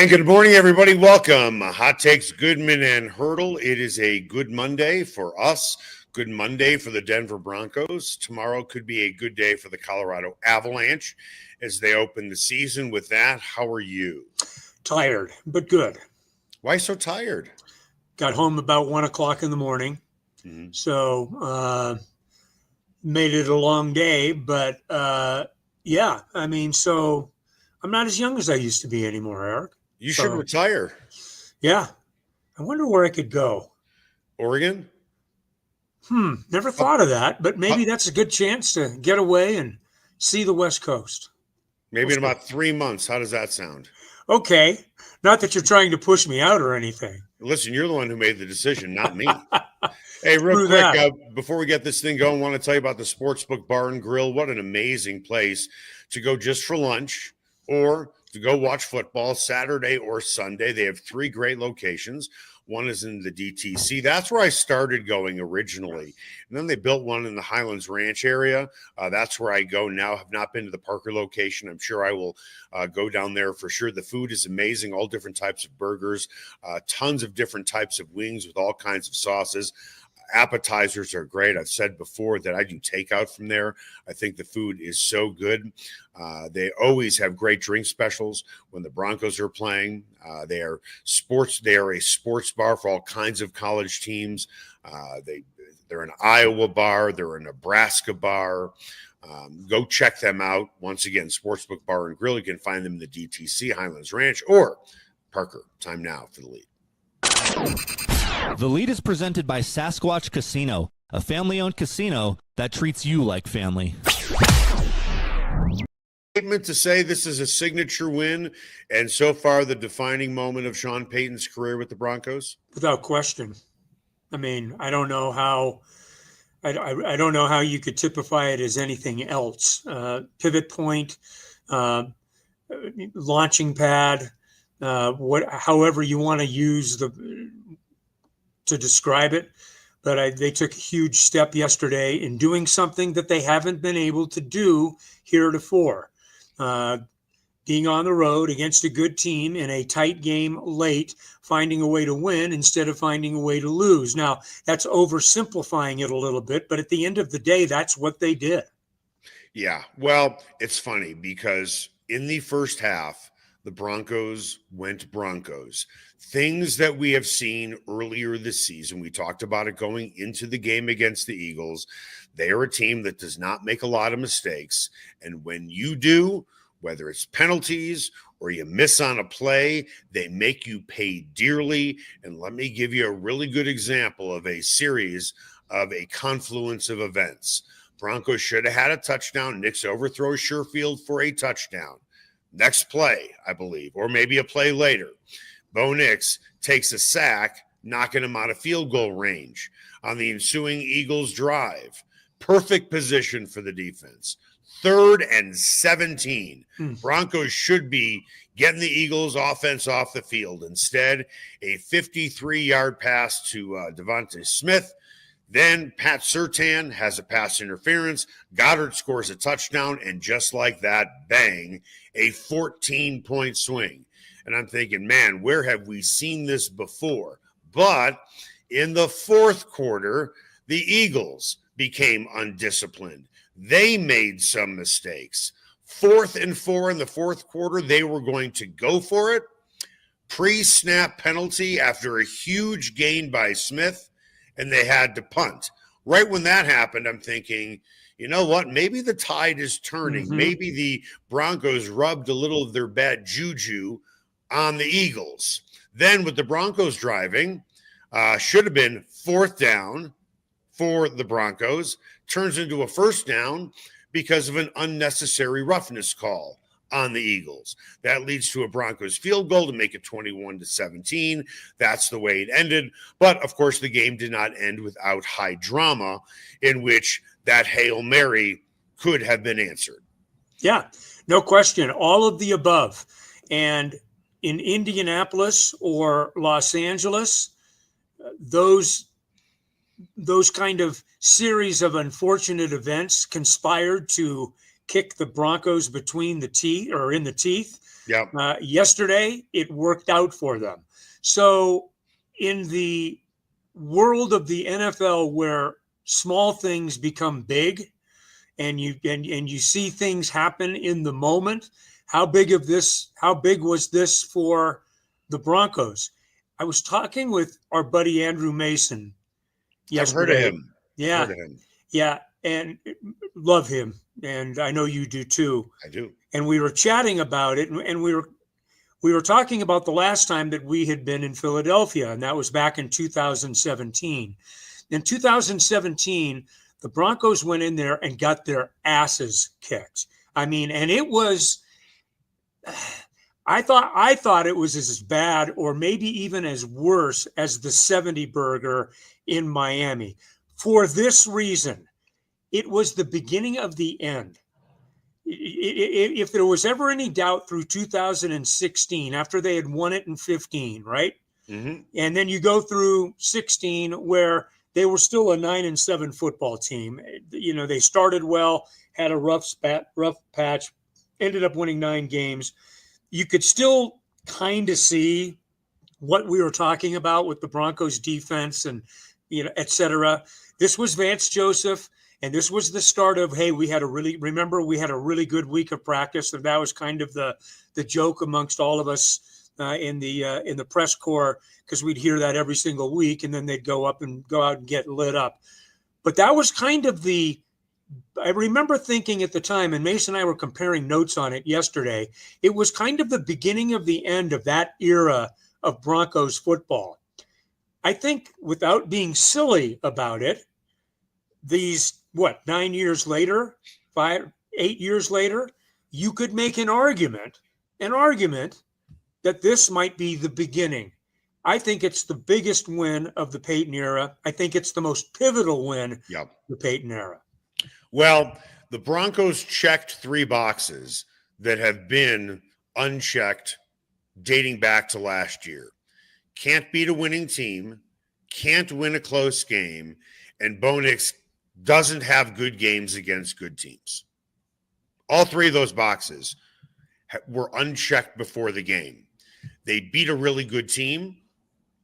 And good morning, everybody. Welcome. Hot Takes Goodman and Haertl. It is a good Monday for us. Good Monday for the Denver Broncos. Tomorrow could be a good day for the Colorado Avalanche as they open the season. With that, how are you? Tired, but good. Why so tired? Got home about 1 o'clock in the morning. So made it a long day. But yeah, I mean, so I'm not as young as I used to be anymore, Eric. You should retire. Yeah. I wonder where I could go. Oregon? Never thought of that, but maybe that's a good chance to get away and see the West Coast. Maybe in about 3 months. How does that sound? Okay. Not that you're trying to push me out or anything. Listen, you're the one who made the decision, not me. Hey, real quick, before we get this thing going, I want to tell you about the Sportsbook Bar and Grill. What an amazing place to go just for lunch or to go watch football Saturday or Sunday. They have 3 great locations. One is in the DTC. That's where I started going originally. And then they built one in the Highlands Ranch area. That's where I go now. Have not been to the Parker location. I'm sure I will go down there for sure. The food is amazing. All different types of burgers, tons of different types of wings with all kinds of sauces. Appetizers are great. I've said before that I do takeout from there. I think the food is so good. They always have great drink specials when the Broncos are playing. They are a sports bar for all kinds of college teams. They're an Iowa bar. They're a Nebraska bar. Go check them out. Once again, Sportsbook Bar and Grill. You can find them in the DTC, Highlands Ranch, or Parker. Time now for the lead. The Lead is presented by Sasquatch Casino, a family-owned casino that treats you like family. Statement to say this is a signature win, and so far the defining moment of Sean Payton's career with the Broncos? Without question. I mean, I don't know how you could typify it as anything else. Pivot point, launching pad, however you want to use to describe it, but they took a huge step yesterday in doing something that they haven't been able to do heretofore. Being on the road against a good team in a tight game late, finding a way to win instead of finding a way to lose. Now, that's oversimplifying it a little bit, but at the end of the day, that's what they did. Yeah, well, it's funny because in the first half, the Broncos went Broncos. Things that we have seen earlier this season, we talked about it going into the game against the Eagles. They are a team that does not make a lot of mistakes. And when you do, whether it's penalties or you miss on a play, they make you pay dearly. And let me give you a really good example of a series of a confluence of events. Broncos should have had a touchdown. Nix overthrows Sherfield for a touchdown. Next play, I believe, or maybe a play later, Bo Nix takes a sack, knocking him out of field goal range on the ensuing Eagles drive. Perfect position for the defense. 3rd and 17. Broncos should be getting the Eagles offense off the field. Instead, a 53-yard pass to Devontae Smith. Then Pat Surtain has a pass interference. Goddard scores a touchdown, and just like that, bang, a 14-point swing. And I'm thinking, man, where have we seen this before? But in the fourth quarter, the Eagles became undisciplined. They made some mistakes. 4th and 4 in the fourth quarter, they were going to go for it. Pre-snap penalty after a huge gain by Smith, and they had to punt. Right when that happened, I'm thinking, you know what? Maybe the tide is turning. Maybe the Broncos rubbed a little of their bad juju on the Eagles. Then with the Broncos driving, should have been 4th down for the Broncos, turns into a 1st down because of an unnecessary roughness call on the Eagles. That leads to a Broncos field goal to make it 21-17. That's the way it ended. But, of course, the game did not end without high drama in which that Hail Mary could have been answered. Yeah, no question. All of the above. And in Indianapolis or Los Angeles, those kind of series of unfortunate events conspired to kick the Broncos between the teeth or in the teeth. Yep. Yesterday, it worked out for them. So in the world of the NFL where small things become big and you see things happen in the moment, how big was this for the Broncos? I was talking with our buddy Andrew Mason yesterday. I've heard of him. Yeah. Heard of him. Yeah. And love him. And I know you do too. I do. And we were chatting about it, and we were talking about the last time that we had been in Philadelphia, and that was back in 2017. In 2017, the Broncos went in there and got their asses kicked. I mean, and it was, I thought it was as bad or maybe even as worse as the 70 burger in Miami. For this reason, it was the beginning of the end. If there was ever any doubt through 2016, after they had won it in 15, right? Mm-hmm. And then you go through 16 where they were still a 9-7 football team. You know, they started well, had a rough patch, ended up winning 9 games. You could still kind of see what we were talking about with the Broncos defense and, you know, et cetera. This was Vance Joseph. And this was the start of, hey, we had a really good week of practice. And that was kind of the joke amongst all of us in the press corps, because we'd hear that every single week, and then they'd go out and get lit up. But that was kind of I remember thinking at the time, and Mason and I were comparing notes on it yesterday, it was kind of the beginning of the end of that era of Broncos football. I think, without being silly about it, these 9 years later, 8 years later, you could make an argument that this might be the beginning. I think it's the biggest win of the Payton era. I think it's the most pivotal win of the Payton era. Well, the Broncos checked 3 boxes that have been unchecked dating back to last year. Can't beat a winning team, can't win a close game, and Bo Nix doesn't have good games against good teams. All 3 of those boxes were unchecked before the game. They beat a really good team,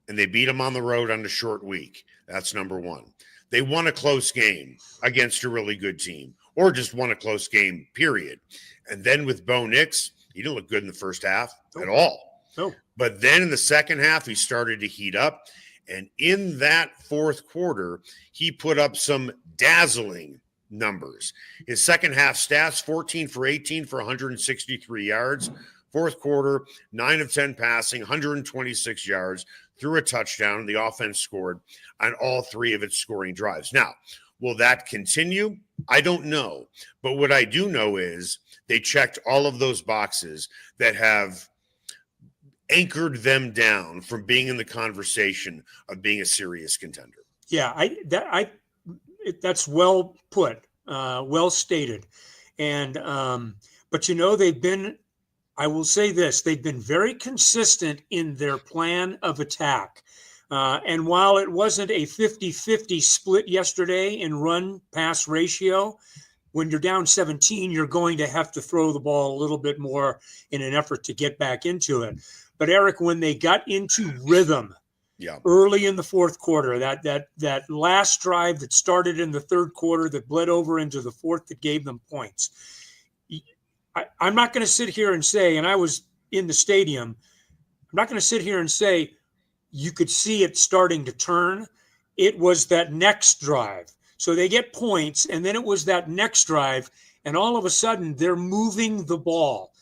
and they beat them on the road on a short week. That's number 1. They won a close game against a really good team, or just won a close game, period. And then with Bo Nix, he didn't look good in the first half at all. No. But then in the second half, he started to heat up. And in that fourth quarter, he put up some dazzling numbers. His second half stats, 14 for 18 for 163 yards. Fourth quarter, 9 of 10 passing, 126 yards, threw a touchdown. The offense scored on all 3 of its scoring drives. Now, will that continue? I don't know. But what I do know is they checked all of those boxes that have anchored them down from being in the conversation of being a serious contender. Yeah, that's well put, well stated. And but I will say this, they've been very consistent in their plan of attack. And while it wasn't a 50-50 split yesterday in run-pass ratio, when you're down 17, you're going to have to throw the ball a little bit more in an effort to get back into it. But Eric, when they got into rhythm early in the fourth quarter, that last drive that started in the third quarter that bled over into the fourth that gave them points, I'm not going to sit here and say, and I was in the stadium, I'm not going to sit here and say you could see it starting to turn. It was that next drive. So they get points, and then it was that next drive, and all of a sudden they're moving the ball.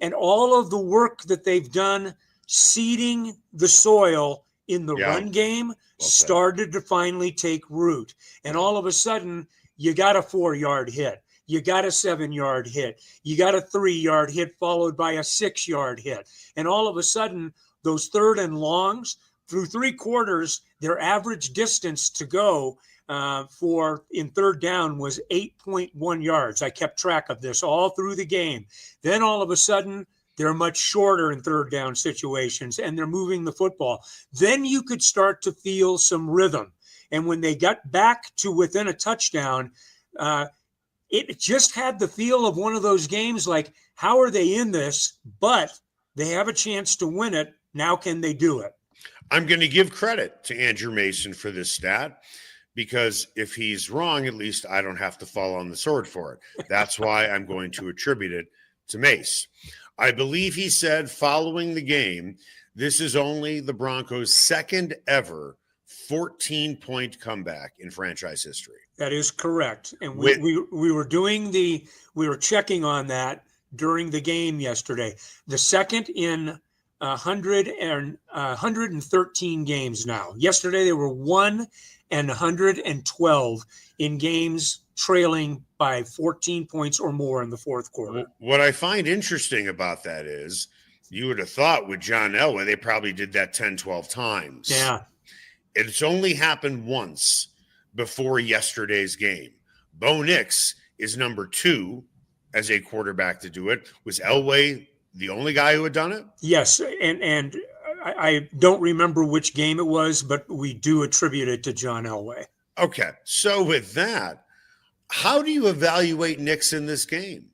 And all of the work that they've done seeding the soil in the run game started to finally take root. And all of a sudden, you got a 4-yard hit. You got a 7-yard hit. You got a 3-yard hit followed by a 6-yard hit. And all of a sudden, those 3rd and longs, through 3 quarters, their average distance to go in third down was 8.1 yards. I kept track of this all through the game. Then all of a sudden, they're much shorter in third down situations, and they're moving the football. Then you could start to feel some rhythm. And when they got back to within a touchdown, it just had the feel of one of those games like, how are they in this? But they have a chance to win it. Now can they do it? I'm going to give credit to Andrew Mason for this stat, because if he's wrong, at least I don't have to fall on the sword for it. That's why I'm going to attribute it to Mace. I believe he said following the game, this is only the Broncos' second ever 14-point comeback in franchise history. That is correct. And we were checking on that during the game yesterday. The second in 113 games now. Yesterday they were 1-112 in games trailing by 14 points or more in the fourth quarter. What I find interesting about that is you would have thought with John Elway, they probably did that 10, 12 times. Yeah. It's only happened once before yesterday's game. Bo Nix is number 2 as a quarterback to do it. Was Elway the only guy who had done it? Yes, and I don't remember which game it was, but we do attribute it to John Elway. Okay, so with that, how do you evaluate Nix in this game?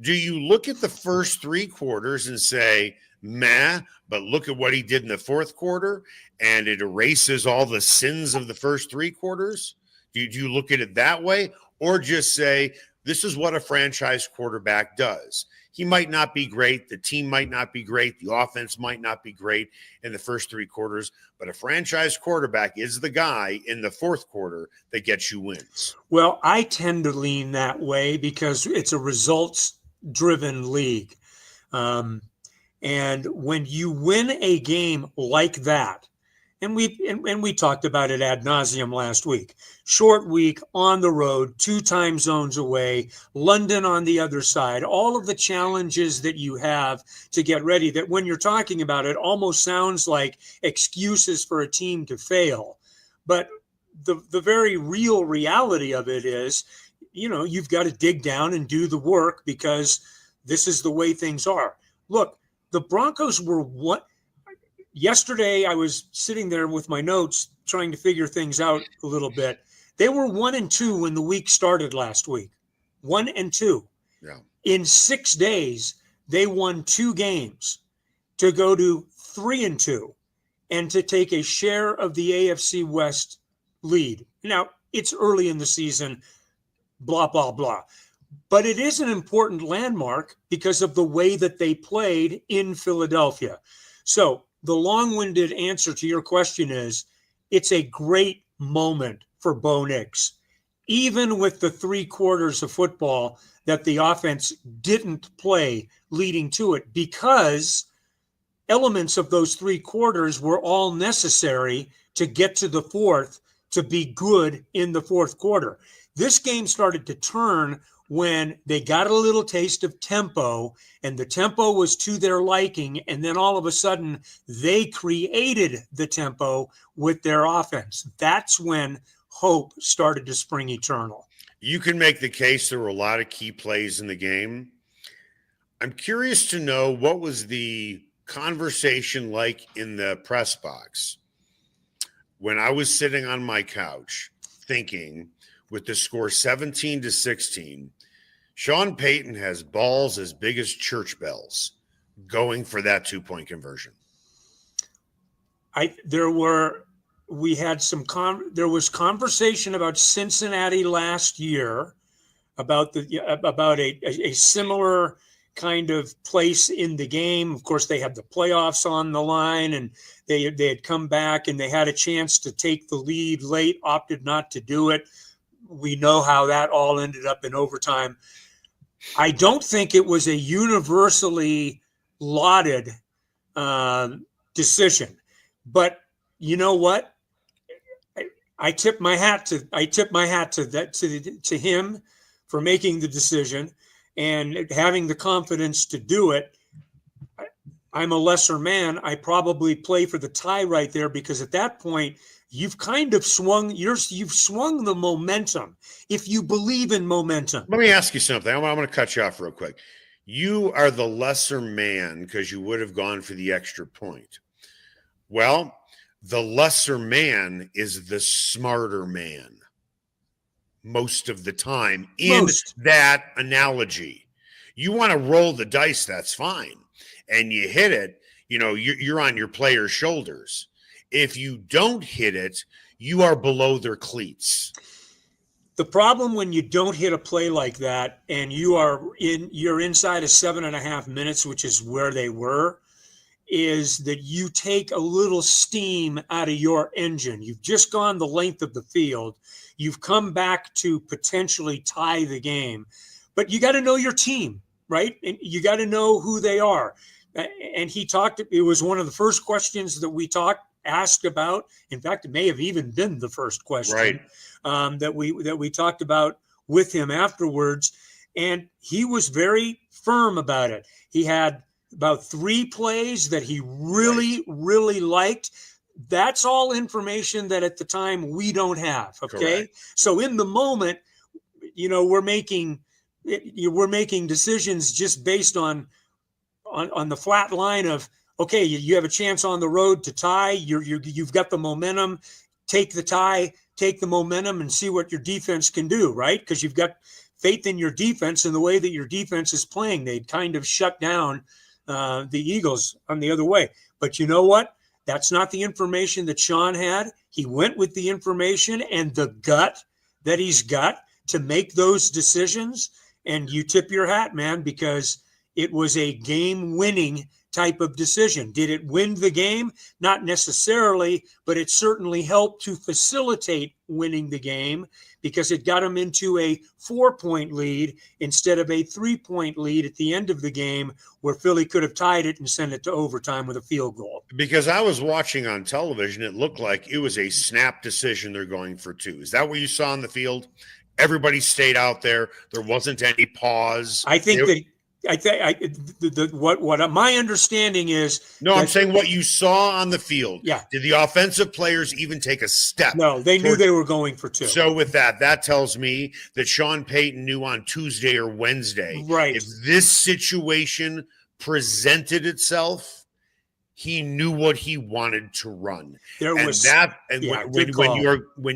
Do you look at the first 3 quarters and say, meh, but look at what he did in the fourth quarter, and it erases all the sins of the first 3 quarters? Do you look at it that way, or just say, this is what a franchise quarterback does? He might not be great. The team might not be great. The offense might not be great in the first 3 quarters, but a franchise quarterback is the guy in the fourth quarter that gets you wins. Well, I tend to lean that way because it's a results-driven league. And when you win a game like that, and we talked about it ad nauseum last week. Short week, on the road, 2 time zones away, London on the other side, all of the challenges that you have to get ready, that when you're talking about it almost sounds like excuses for a team to fail. But the very real reality of it is, you've got to dig down and do the work because this is the way things are. Look, the Broncos were what? Yesterday, I was sitting there with my notes trying to figure things out a little bit. They were 1-2 when the week started last week. 1-2. Yeah. In 6 days, they won 2 games to go to 3-2 and to take a share of the AFC West lead. Now, it's early in the season, blah, blah, blah. But it is an important landmark because of the way that they played in Philadelphia. So, the long-winded answer to your question is it's a great moment for Bo Nix, even with the 3 quarters of football that the offense didn't play leading to it, because elements of those 3 quarters were all necessary to get to the fourth to be good in the fourth quarter. This game started to turn when they got a little taste of tempo, and the tempo was to their liking, and then all of a sudden they created the tempo with their offense. That's when hope started to spring eternal. You can make the case there were a lot of key plays in the game. I'm curious to know, what was the conversation like in the press box when I was sitting on my couch thinking, with the score 17-16, Sean Payton has balls as big as church bells going for that 2-point conversion? There was conversation about Cincinnati last year about a similar kind of place in the game. Of course, they had the playoffs on the line, and they had come back and they had a chance to take the lead late, opted not to do it. We know how that all ended up in overtime. I don't think it was a universally lauded decision, but you know what? I tip my hat to him for making the decision and having the confidence to do it. I'm a lesser man. I probably play for the tie right there, because at that point you've kind of swung the momentum, if you believe in momentum. Let me ask you something. I'm going to cut you off real quick. You are the lesser man because you would have gone for the extra point. Well, the lesser man is the smarter man. most of the time in that analogy. You want to roll the dice, that's fine. And you hit it, you're on your player's shoulders. If you don't hit it, you are below their cleats. The problem when you don't hit a play like that and you're inside of 7.5 minutes, which is where they were, is that you take a little steam out of your engine. You've just gone the length of the field. You've come back to potentially tie the game, but you got to know your team, right? And you got to know who they are. And it was one of the first questions that we asked about. In fact, it may have even been the first question, right, that we talked about with him afterwards. And he was very firm about it. He had about 3 plays that he really, really liked. That's all information that at the time we don't have. Okay. Correct. So in the moment, we're making decisions just based on the flat line of, okay, you have a chance on the road to tie. You've got the momentum. Take the tie, take the momentum, and see what your defense can do, right? Because you've got faith in your defense and the way that your defense is playing. They'd kind of shut down the Eagles on the other way. But you know what? That's not the information that Sean had. He went with the information and the gut that he's got to make those decisions. And you tip your hat, man, because it was a game-winning type of decision. Did it win the game? Not necessarily, but it certainly helped to facilitate winning the game because it got them into a 4-point lead instead of a 3-point lead at the end of the game where Philly could have tied it and sent it to overtime with a field goal. Because I was watching on television, it looked like it was a snap decision. They're going for 2. Is that what you saw on the field? Everybody stayed out there. There wasn't any pause. I think what my understanding is. No, I'm saying what you saw on the field. Yeah. Did the offensive players even take a step? No, they knew they were going for 2. So with that tells me that Sean Payton knew on Tuesday or Wednesday, right, if this situation presented itself, he knew what he wanted to run. When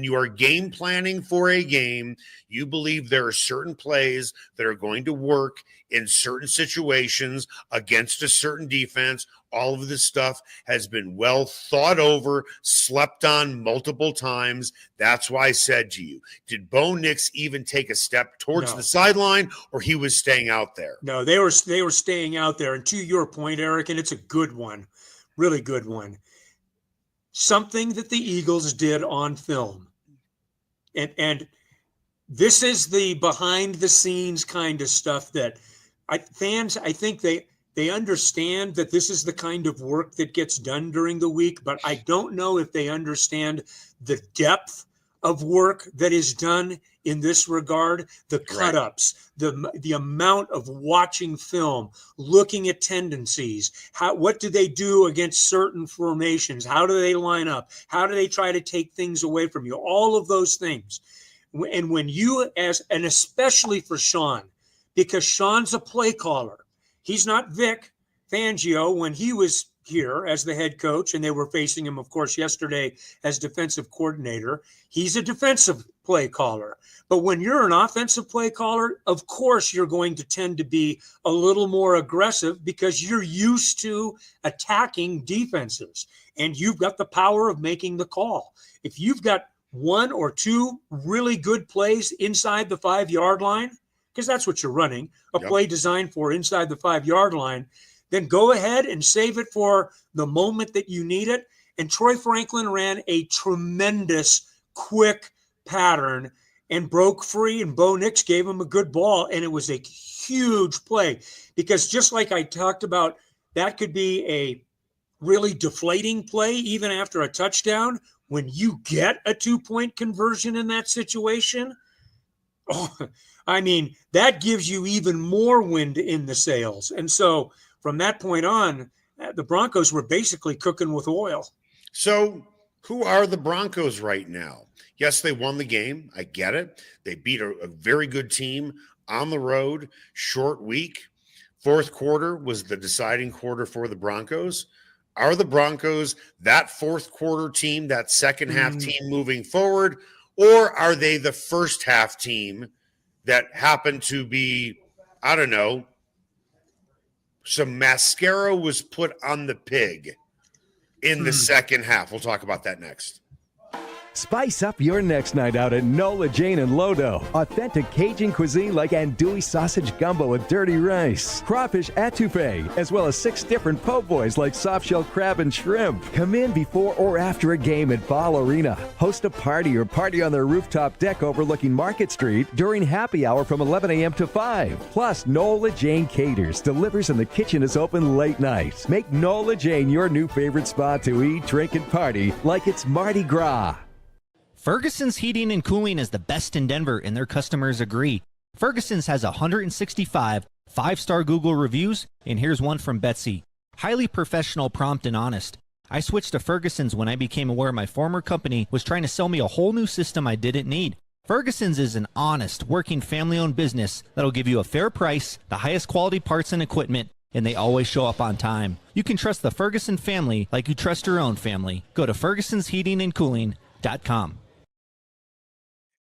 you are game planning for a game, you believe there are certain plays that are going to work in certain situations against a certain defense. All of this stuff has been well thought over, slept on multiple times. That's why I said to you, did Bo Nix even take a step towards the sideline, or he was staying out there? No, they were staying out there. And to your point, Eric, and it's a good one. Really good one. Something that the Eagles did on film. And this is the behind the scenes kind of stuff that fans, I think they understand that this is the kind of work that gets done during the week, but I don't know if they understand the depth of work that is done in this regard, the cut-ups, the amount of watching film, looking at tendencies, what do they do against certain formations, how do they line up, how do they try to take things away from you, all of those things. And when you, and especially for Sean, because Sean's a play caller, he's not Vic Fangio when he was here as the head coach, and they were facing him, of course, yesterday as defensive coordinator. He's a defensive play caller. But when you're an offensive play caller, of course, you're going to tend to be a little more aggressive because you're used to attacking defenses, and you've got the power of making the call. If you've got 1 or 2 really good plays inside the 5-yard line, because that's what you're running, a play designed for inside the 5-yard line, then go ahead and save it for the moment that you need it. And Troy Franklin ran a tremendous, quick pattern and broke free, and Bo Nix gave him a good ball, and it was a huge play. Because just like I talked about, that could be a really deflating play even after a touchdown. When you get a 2-point conversion in that situation, that gives you even more wind in the sails. And so from that point on, the Broncos were basically cooking with oil. So who are the Broncos right now? Yes, they won the game. I get it. They beat a very good team on the road, short week. Fourth quarter was the deciding quarter for the Broncos. Are the Broncos that fourth quarter team, that second half team moving forward, Or are they the first half team that happened to be, I don't know, some mascara was put on the pig in the second half? We'll talk about that next. Spice up your next night out at Nola Jane and Lodo. Authentic Cajun cuisine like andouille sausage gumbo with dirty rice, crawfish etouffee, as well as 6 different po' boys like soft-shell crab and shrimp. Come in before or after a game at Ball Arena. Host a party or party on their rooftop deck overlooking Market Street during happy hour from 11 a.m. to 5. Plus, Nola Jane caters, delivers, and the kitchen is open late night. Make Nola Jane your new favorite spot to eat, drink, and party like it's Mardi Gras. Ferguson's Heating and Cooling is the best in Denver, and their customers agree. Ferguson's has 165 5-star Google reviews, and here's one from Betsy. Highly professional, prompt, and honest. I switched to Ferguson's when I became aware my former company was trying to sell me a whole new system I didn't need. Ferguson's is an honest, working, family-owned business that'll give you a fair price, the highest quality parts and equipment, and they always show up on time. You can trust the Ferguson family like you trust your own family. Go to fergusonsheatingandcooling.com.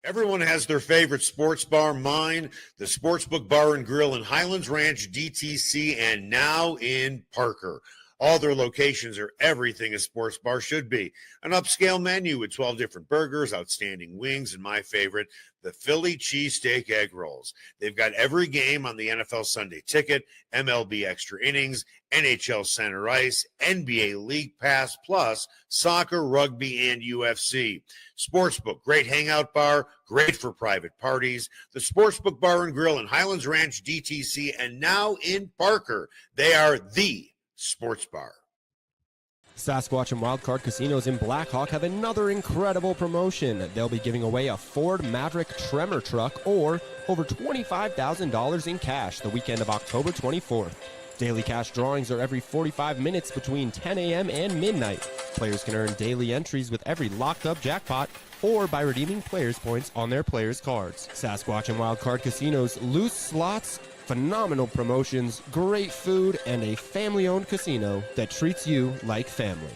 Everyone has their favorite sports bar. Mine, the Sportsbook Bar and Grill in Highlands Ranch, DTC, and now in Parker. All their locations are everything a sports bar should be. An upscale menu with 12 different burgers, outstanding wings, and my favorite, the Philly cheesesteak egg rolls. They've got every game on the NFL Sunday Ticket, MLB Extra Innings, NHL Center Ice, NBA League Pass, plus soccer, rugby, and UFC. Sportsbook, great hangout bar, great for private parties. The Sportsbook Bar and Grill in Highlands Ranch, DTC, and now in Parker. They are the sports bar. Sasquatch and Wildcard Casinos in Blackhawk have another incredible promotion. They'll be giving away a Ford Maverick Tremor truck or over $25,000 in cash the weekend of October 24th. Daily cash drawings are every 45 minutes between 10 a.m. and midnight. Players can earn daily entries with every locked-up jackpot or by redeeming players' points on their players' cards. Sasquatch and Wildcard Casinos, loose slots, phenomenal promotions, great food, and a family-owned casino that treats you like family.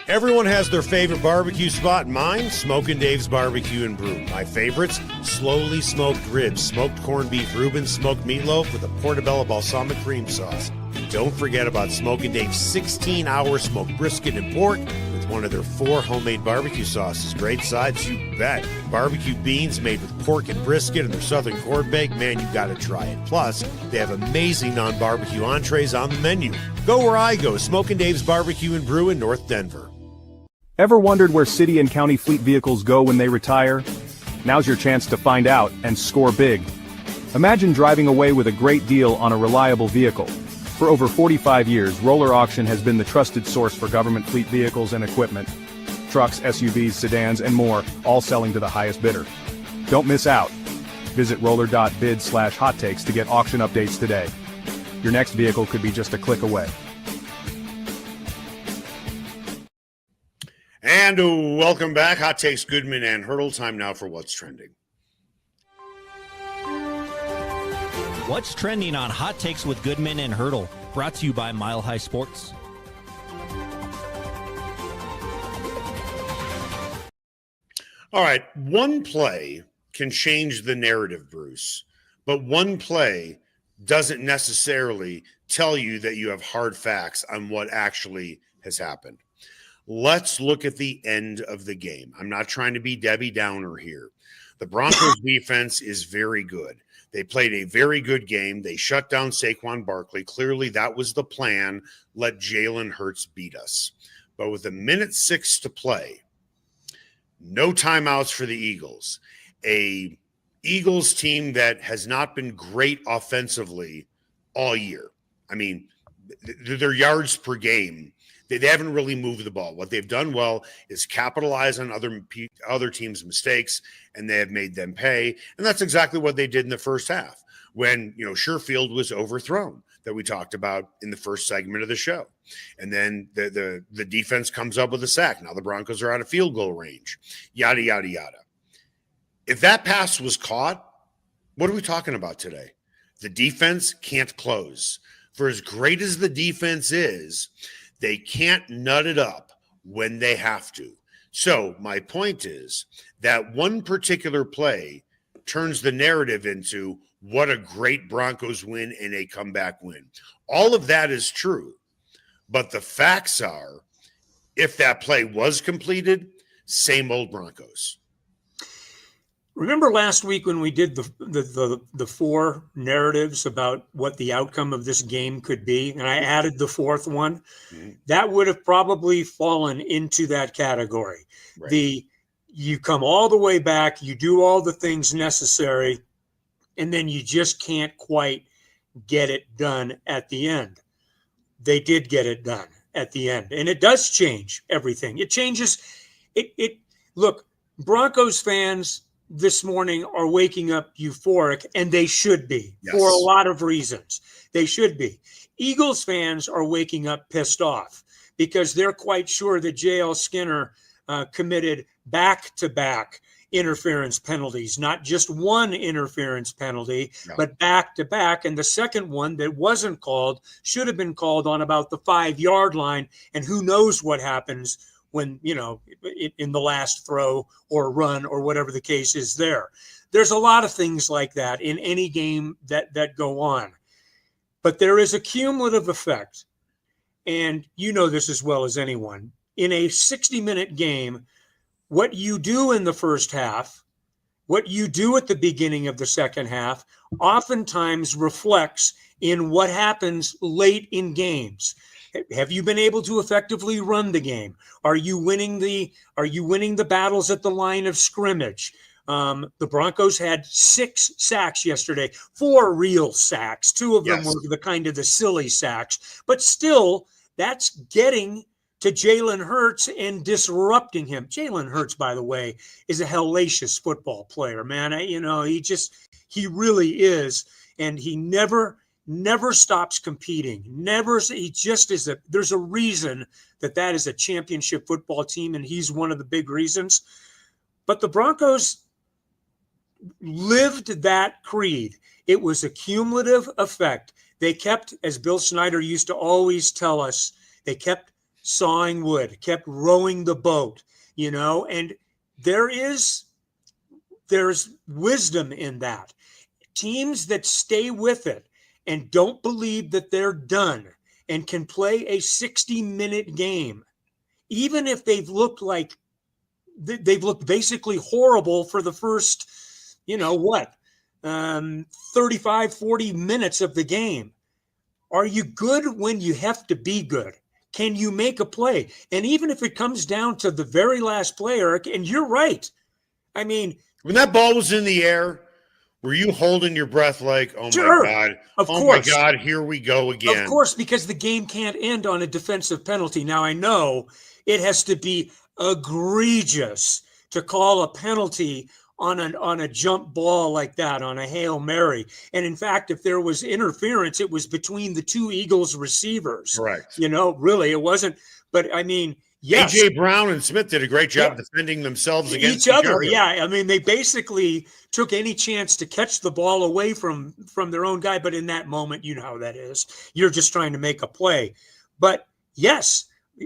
Everyone has their favorite barbecue spot. Mine, Smokin' Dave's Barbecue and Brew. My favorites, slowly smoked ribs, smoked corned beef Reuben, smoked meatloaf with a portobello balsamic cream sauce. Don't forget about Smokin' Dave's 16-hour smoked brisket and pork with one of their 4 homemade barbecue sauces. Great sides, you bet. Barbecue beans made with pork and brisket and their southern corned bake. Man, you gotta try it. Plus, they have amazing non-barbecue entrees on the menu. Go where I go, Smokin' Dave's Barbecue and Brew in North Denver. Ever wondered where city and county fleet vehicles go when they retire? Now's your chance to find out and score big. Imagine driving away with a great deal on a reliable vehicle. For over 45 years, Roller Auction has been the trusted source for government fleet vehicles and equipment. Trucks, SUVs, sedans, and more, all selling to the highest bidder. Don't miss out. Visit roller.bid/hot takes to get auction updates today. Your next vehicle could be just a click away. And welcome back. Hot Takes, Goodman and Haertl. Time now for What's Trending. What's trending on Hot Takes with Goodman and Haertl? Brought to you by Mile High Sports. All right, one play can change the narrative, Bruce, but one play doesn't necessarily tell you that you have hard facts on what actually has happened. Let's look at the end of the game. I'm not trying to be Debbie Downer here. The Broncos defense is very good. They played a very good game. They shut down Saquon Barkley. Clearly, that was the plan. Let Jalen Hurts beat us. But with 1:06 to play, no timeouts for the Eagles. A Eagles team that has not been great offensively all year. I mean, their yards per game, they haven't really moved the ball. What they've done well is capitalize on other teams' mistakes, and they have made them pay. And that's exactly what they did in the first half when, Sherfield was overthrown that we talked about in the first segment of the show. And then the defense comes up with a sack. Now the Broncos are out of field goal range, yada, yada, yada. If that pass was caught, what are we talking about today? The defense can't close. For as great as the defense is, they can't nut it up when they have to. So my point is that one particular play turns the narrative into what a great Broncos win and a comeback win. All of that is true. But the facts are, if that play was completed, same old Broncos. Remember last week when we did the four narratives about what the outcome of this game could be, and I added the fourth one? Mm-hmm. That would have probably fallen into that category. Right. You come all the way back, you do all the things necessary, and then you just can't quite get it done at the end. They did get it done at the end, and it does change everything. It changes. Look, Broncos fans this morning are waking up euphoric, and they should be. Yes. For a lot of reasons. They should be. Eagles fans are waking up pissed off because they're quite sure that J.L. Skinner committed back-to-back interference penalties, not just one interference penalty, but back-to-back. And the second one that wasn't called should have been called on about the 5-yard line. And who knows what happens when, in the last throw or run or whatever the case is there. There's a lot of things like that in any game that go on. But there is a cumulative effect. And you know this as well as anyone. In a 60-minute game, what you do in the first half, what you do at the beginning of the second half, oftentimes reflects in what happens late in games. Have you been able to effectively run the game? Are you winning the battles at the line of scrimmage? The Broncos had 6 sacks yesterday, 4 real sacks. 2 of them were the kind of the silly sacks, but still that's getting to Jalen Hurts and disrupting him. Jalen Hurts, by the way, is a hellacious football player, man. He really is. And he never stops competing. He just is there's a reason that is a championship football team, and he's one of the big reasons. But the Broncos lived that creed. It was a cumulative effect. They kept, as Bill Snyder used to always tell us, they kept sawing wood, kept rowing the boat, and there's wisdom in that. Teams that stay with it and don't believe that they're done and can play a 60-minute game, even if they've looked basically horrible for the first, 35, 40 minutes of the game. Are you good when you have to be good? Can you make a play? And even if it comes down to the very last play, Eric, and you're right. I mean, when that ball was in the air, were you holding your breath like, oh, sure, my God, of course. My God, here we go again? Of course, because the game can't end on a defensive penalty. Now, I know it has to be egregious to call a penalty on a jump ball like that, on a Hail Mary. And in fact, if there was interference, it was between the 2 Eagles receivers. Correct. Really, it wasn't. But I mean, yes. A.J. Brown and Smith did a great job defending themselves against each other. Yeah, I mean, they basically took any chance to catch the ball away from their own guy. But in that moment, you know how that is. You're just trying to make a play. But yes,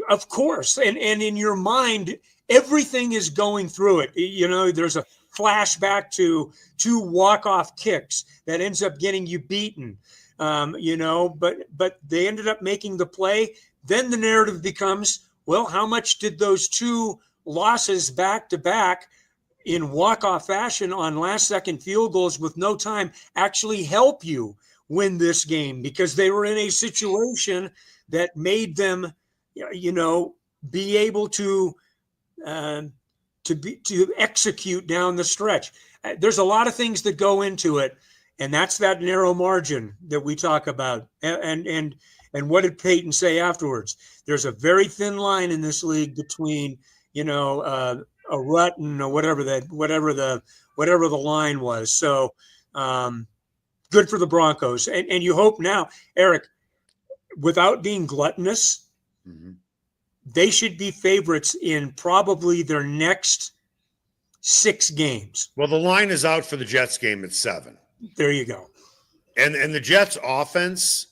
of course. And in your mind, everything is going through it. There's a flashback to 2 walk-off kicks that ends up getting you beaten, but they ended up making the play. Then the narrative becomes, well, how much did those 2 losses back-to-back in walk-off fashion on last-second field goals with no time actually help you win this game? Because they were in a situation that made them, be able to execute down the stretch. There's a lot of things that go into it, and that's that narrow margin that we talk about. And what did Payton say afterwards? There's a very thin line in this league between, a rut and whatever the line was. So good for the Broncos. And you hope now, Eric, without being gluttonous, they should be favorites in probably their next 6 games. Well, the line is out for the Jets game at 7. There you go. And the Jets offense,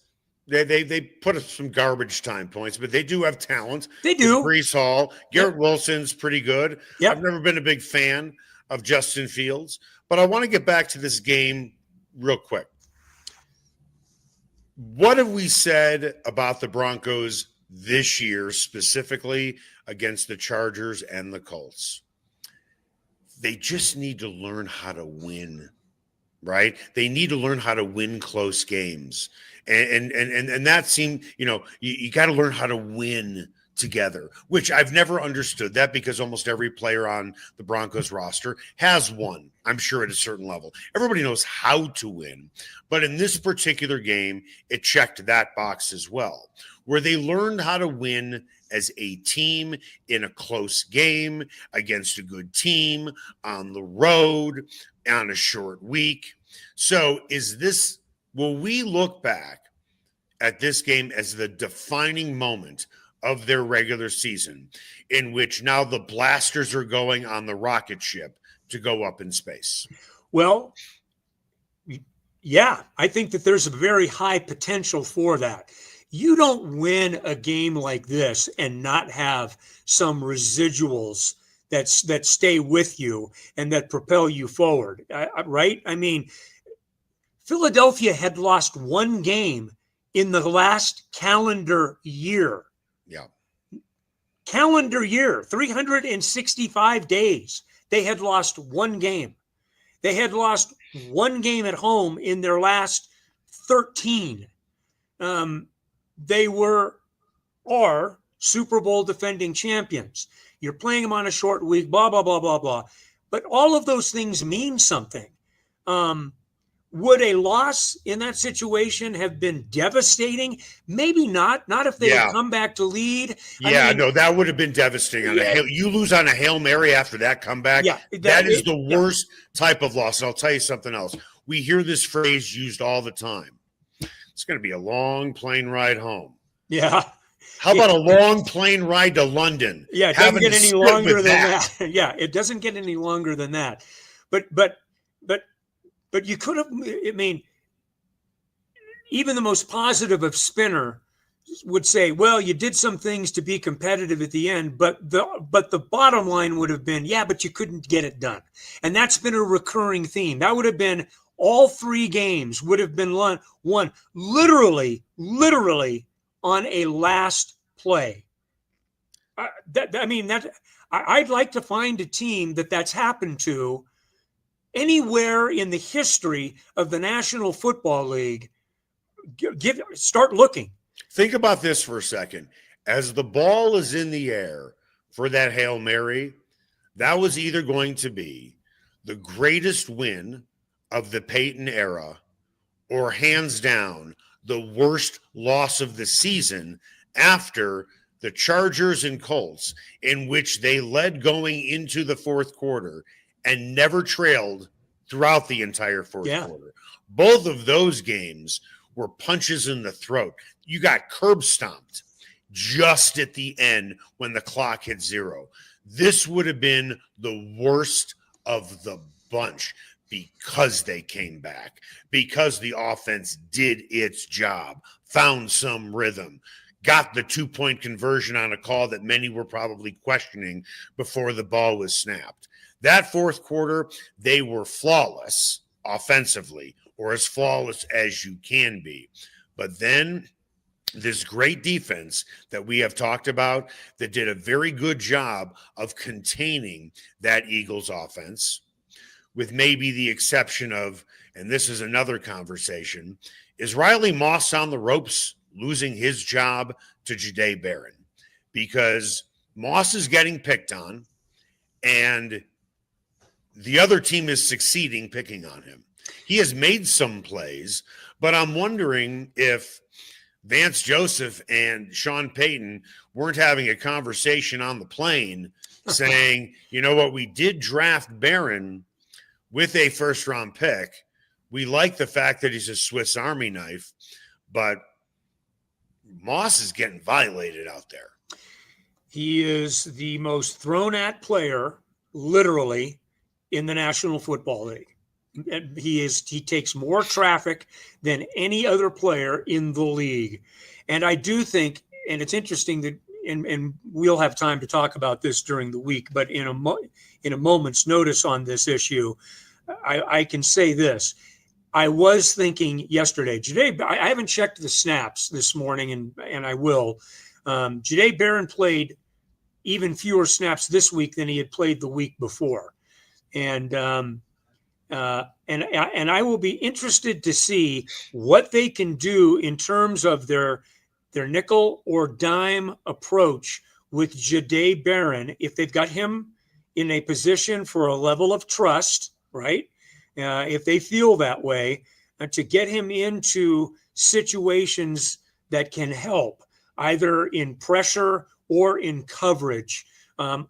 They put up some garbage time points, but they do have talent. They do. Brees Hall, Garrett Wilson's pretty good. Yep. I've never been a big fan of Justin Fields, but I want to get back to this game real quick. What have we said about the Broncos this year, specifically against the Chargers and the Colts? They just need to learn how to win, right? They need to learn how to win close games. And that seemed, you got to learn how to win together, which I've never understood that, because almost every player on the Broncos roster has won, I'm sure, at a certain level. Everybody knows how to win. But in this particular game, it checked that box as well, where they learned how to win as a team in a close game against a good team on the road on a short week. So will we look back at this game as the defining moment of their regular season, in which now the blasters are going on the rocket ship to go up in space? Well, yeah, I think that there's a very high potential for that. You don't win a game like this and not have some residuals that stay with you and that propel you forward, right? I mean, Philadelphia had lost one game in the last calendar year. Yeah. Calendar year, 365 days. They had lost one game. They had lost one game at home in their last 13. They are Super Bowl defending champions. You're playing them on a short week, blah, blah, blah, blah, blah. But all of those things mean something. Would a loss in that situation have been devastating? Maybe not. Not if they had come back to lead. No, that would have been devastating. You lose on a Hail Mary after that comeback. Yeah, that is the worst type of loss. And I'll tell you something else. We hear this phrase used all the time. It's going to be a long plane ride home. Yeah. How about a long plane ride to London? Yeah, it doesn't get any longer than that. Yeah, it doesn't get any longer than that. But you could have, I mean, even the most positive of Spinner would say, well, you did some things to be competitive at the end, but the bottom line would have been, yeah, but you couldn't get it done. And that's been a recurring theme. That would have been all three games would have been won literally on a last play. I'd like to find a team that's happened to anywhere in the history of the National Football League. Start looking. Think about this for a second. As the ball is in the air for that Hail Mary, that was either going to be the greatest win of the Payton era, or hands down the worst loss of the season after the Chargers and Colts, in which they led going into the fourth quarter and never trailed throughout the entire fourth quarter. Both of those games were punches in the throat. You got curb stomped just at the end when the clock hit zero. This would have been the worst of the bunch, because they came back, because the offense did its job, found some rhythm, got the 2-point conversion on a call that many were probably questioning before the ball was snapped. That fourth quarter, they were flawless offensively, or as flawless as you can be. But then this great defense that we have talked about that did a very good job of containing that Eagles offense, with maybe the exception of, and this is another conversation, is Riley Moss on the ropes losing his job to Jahdae Barron? Because Moss is getting picked on, and the other team is succeeding picking on him. He has made some plays, but I'm wondering if Vance Joseph and Sean Payton weren't having a conversation on the plane saying, you know what, we did draft Barron with a first-round pick. We like the fact that he's a Swiss Army knife, but Moss is getting violated out there. He is the most thrown-at player, literally, in the National Football League. He takes more traffic than any other player in the league. And I do think, and it's interesting that, and we'll have time to talk about this during the week, but in a moment's notice on this issue, I can say this. I was thinking yesterday, I haven't checked the snaps this morning, and I will. Jahdae Barron played even fewer snaps this week than he had played the week before. And I will be interested to see what they can do in terms of their nickel or dime approach with Jahdae Barron, if they've got him in a position for a level of trust, right? If they feel that way, to get him into situations that can help, either in pressure or in coverage.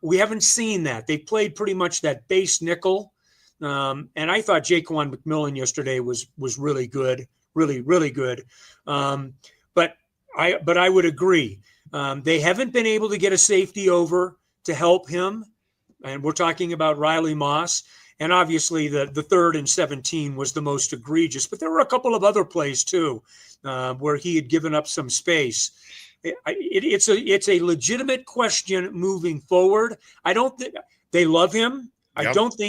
We haven't seen that. They played pretty much that base nickel. And I thought Jaquan McMillan yesterday was really good, really good. But I would agree. They haven't been able to get a safety over to help him. And we're talking about Riley Moss. And obviously the 3rd and 17 was the most egregious. But there were a couple of other plays too, where he had given up some space. It's a legitimate question moving forward. I don't think they love him. Yep.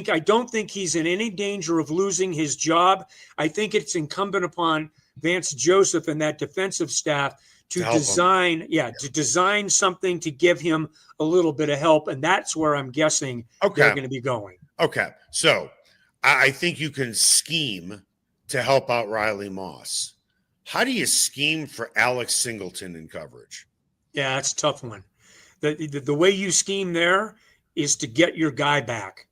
I don't think he's in any danger of losing his job. I think it's incumbent upon Vance Joseph and that defensive staff to design something to give him a little bit of help. And that's where I'm guessing they're going to be going. Okay. So I think you can scheme to help out Riley Moss. How do you scheme for Alex Singleton in coverage? Yeah, that's a tough one. The way you scheme there is to get your guy back.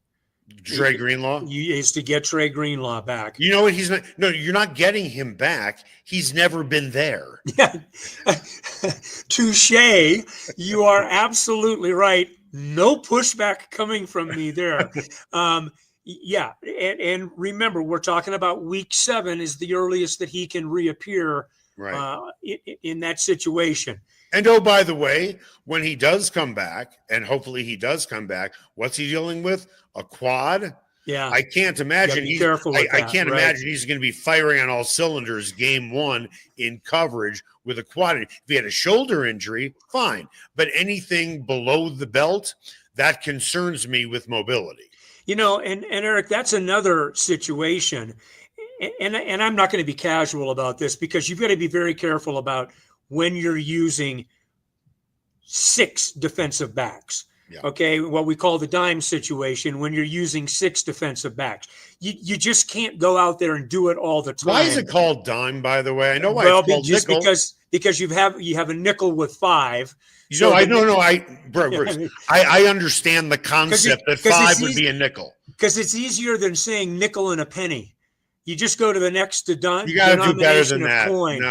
Trey Greenlaw? Is to get Trey Greenlaw back. You know what? You're not getting him back. He's never been there. Yeah. Touche. You are absolutely right. No pushback coming from me there. Yeah. And remember, we're talking about week 7 is the earliest that he can reappear in that situation. And oh, by the way, when he does come back, and hopefully he does come back, what's he dealing with? A quad? Yeah. I can't imagine I can't imagine he's going to be firing on all cylinders game 1 in coverage with a quad. If he had a shoulder injury, fine. But anything below the belt, that concerns me with mobility. You know, and Eric, that's another situation. And I'm not going to be casual about this, because you've got to be very careful about when you're using 6 defensive backs. Yeah. Okay, what we call the dime situation, when you're using 6 defensive backs. You just can't go out there and do it all the time. Why is it called dime, by the way? I know why it's called just nickel. Because you have a nickel with 5. I understand the concept that 5 would be a nickel. Because it's easier than saying nickel and a penny. You just go to the next You got to do better than that. Coin.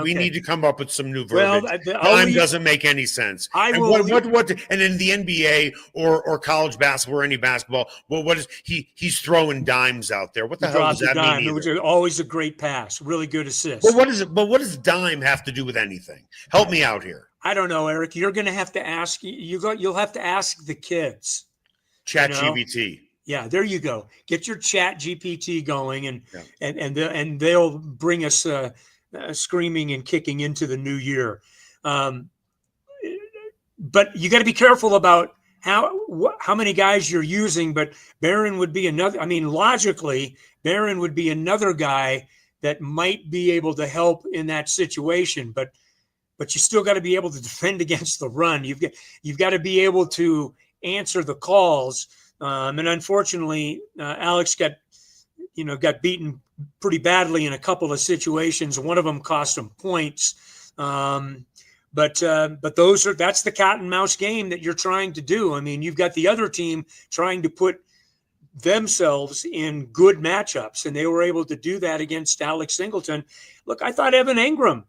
We need to come up with some new verbiage. Dime doesn't make any sense. And in the NBA or college basketball or any basketball, well, what is he's throwing dimes out there? What the hell does that mean? Which is always a great pass, really good assist. Well, what is it? But what does dime have to do with anything? Help me out here. I don't know, Eric. You're going to have to ask. You'll have to ask the kids. ChatGPT. Yeah, there you go. Get your Chat GPT going, and they'll bring us screaming and kicking into the new year. But you got to be careful about how many guys you're using. But Barron would be another. I mean, logically, Barron would be another guy that might be able to help in that situation. But you still got to be able to defend against the run. You've got to be able to answer the calls. And unfortunately, Alex got beaten pretty badly in a couple of situations. One of them cost him points. But that's the cat and mouse game that you're trying to do. I mean, you've got the other team trying to put themselves in good matchups, and they were able to do that against Alex Singleton. Look, I thought Evan Engram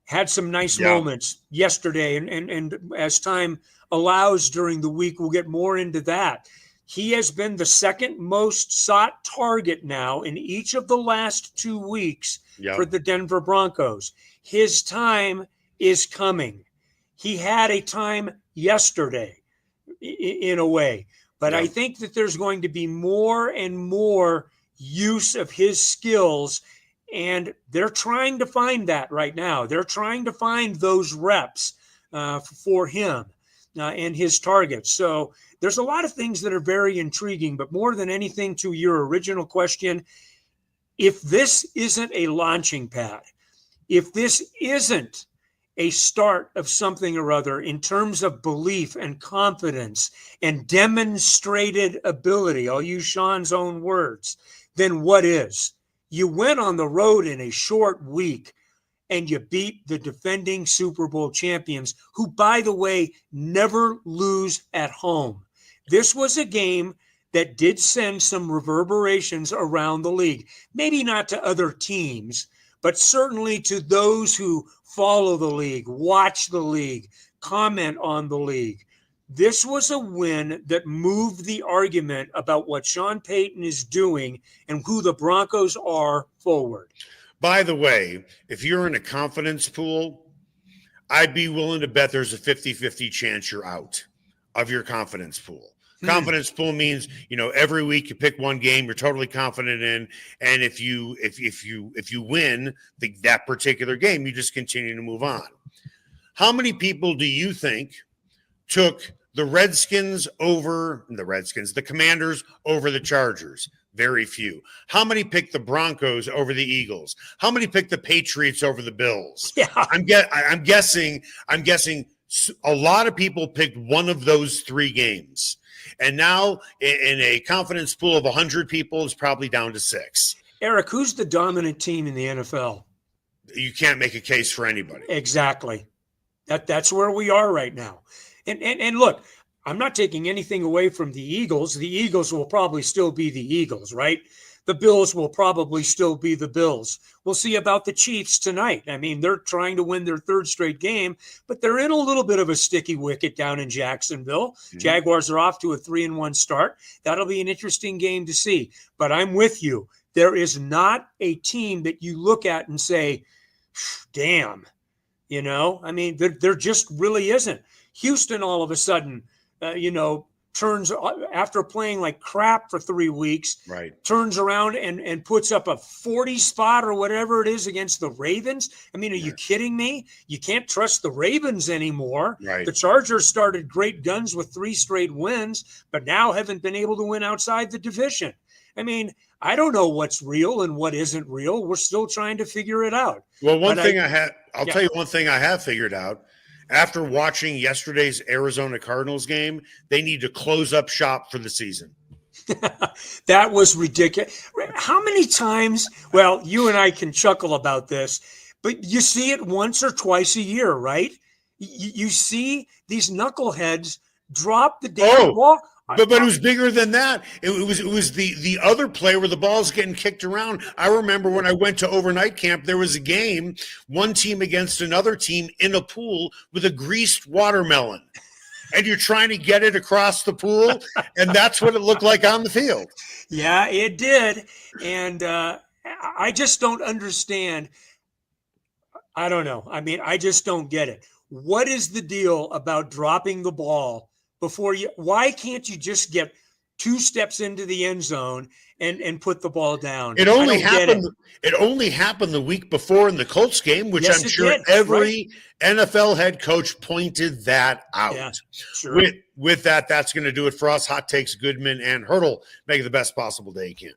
had some nice moments yesterday, and as time allows during the week, we'll get more into that. He has been the second most sought target now in each of the last 2 weeks for the Denver Broncos. His time is coming. He had a time yesterday in a way, but I think that there's going to be more and more use of his skills. And they're trying to find that right now. They're trying to find those reps for him and his targets. So there's a lot of things that are very intriguing, but more than anything, to your original question, if this isn't a launching pad, if this isn't a start of something or other in terms of belief and confidence and demonstrated ability, I'll use Sean's own words, then what is? You went on the road in a short week and you beat the defending Super Bowl champions, who, by the way, never lose at home. This was a game that did send some reverberations around the league, maybe not to other teams, but certainly to those who follow the league, watch the league, comment on the league. This was a win that moved the argument about what Sean Payton is doing and who the Broncos are forward. By the way, if you're in a confidence pool, I'd be willing to bet there's a 50-50 chance you're out of your confidence pool. Confidence pool means, every week you pick one game you're totally confident in, and if you win that particular game, you just continue to move on. How many people do you think took the Commanders over the Chargers? Very few. How many picked the Broncos over the Eagles? How many picked the Patriots over the Bills? Yeah. I'm guessing a lot of people picked one of those three games. And now in a confidence pool of 100 people, it's probably down to 6. Eric, who's the dominant team in the NFL? You can't make a case for anybody. Exactly. That's where we are right now. And look, I'm not taking anything away from the Eagles. The Eagles will probably still be the Eagles, right? The Bills will probably still be the Bills. We'll see about the Chiefs tonight. I mean, they're trying to win their 3rd straight game, but they're in a little bit of a sticky wicket down in Jacksonville. Mm-hmm. Jaguars are off to a 3-1 start. That'll be an interesting game to see. But I'm with you. There is not a team that you look at and say, damn, I mean, there just really isn't. Houston all of a sudden, turns after playing like crap for 3 weeks, right? Turns around and puts up a 40 spot or whatever it is against the Ravens. I mean, are you kidding me? You can't trust the Ravens anymore. Right. The Chargers started great guns with 3 straight wins, but now haven't been able to win outside the division. I mean, I don't know what's real and what isn't real. We're still trying to figure it out. Well, I'll tell you one thing I have figured out. After watching yesterday's Arizona Cardinals game, they need to close up shop for the season. That was ridiculous. How many times? Well, you and I can chuckle about this, but you see it once or twice a year, right? You see these knuckleheads drop the damn ball. But it was bigger than that. It was the other play where the ball's getting kicked around. I remember when I went to overnight camp, there was a game, one team against another team in a pool with a greased watermelon. And you're trying to get it across the pool, and that's what it looked like on the field. Yeah, it did. And I just don't understand. I don't know. I mean, I just don't get it. What is the deal about dropping the ball before you? Why can't you just get 2 steps into the end zone and put the ball down? It only happened the week before in the Colts game, which I'm sure every NFL head coach pointed that out. Yeah, sure. With that, that's going to do it for us. Hot Takes, Goodman and Haertl. Make it the best possible day you can.